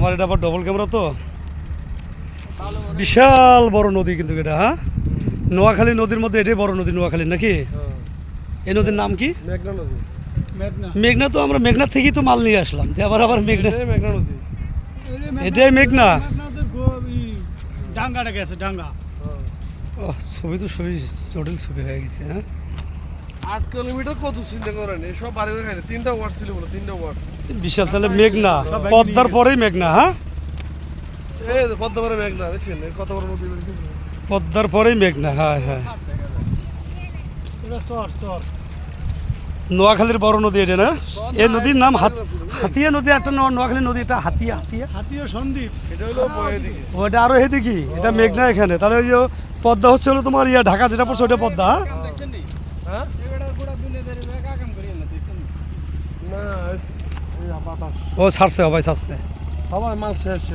আমার এটা আবার ডবল ক্যামেরা তো বিশাল বড় নদী কিন্তু এটা। হ্যাঁ, নোয়াখালী নদীর মধ্যে এটাই বড় নদী নোয়াখালীর নাকি? এই নদীর নাম কি? মেঘনা নদী। মেঘনা তো আমরা মেঘনা থেকেই তো মাল নিয়ে আসলাম, আবার মেঘনা, মেঘনা নদী। এটাই মেঘনা। ডাঙ্গাটা গেছে ডাঙ্গা। ছবি তো ছবি জটিল ছবি হয়ে গেছে। হ্যাঁ, 8 কিলোমিটার কত চিন্তা করেন, এসব বাড়ি দেখায় 3টা ওয়ার্ড ছিল বলে, 3টা ওয়ার্ড। বিশাল। তাহলে মেঘনা পদ্মার পরেই মেঘনা। হ্যাঁ, এই পদ্মা পারে মেঘনা, দেখছেন কত বড় নদী? পদ্মার পরেই মেঘনা। হ্যাঁ হ্যাঁ, নোয়াখালীর বড় নদী এটা না? এই নদীর নাম হাতিয়া নদী। একটা নোয়াখালী নদী, এটা হাতিয়া। হাতিয়া সন্দ্বীপ। এটা হলো এদিকে। ওটা আরো এদিকে, এটা মেঘনা এখানে। তাহলে ওই যে পদ্মা হচ্ছে হলো তোমার ঢাকা যেটা পড়ছে ওটা পদ্মা। হ্যাঁ না, ও ছাড়ছে, ভাই ছাড়ছে। সবাই মাছ শেষ।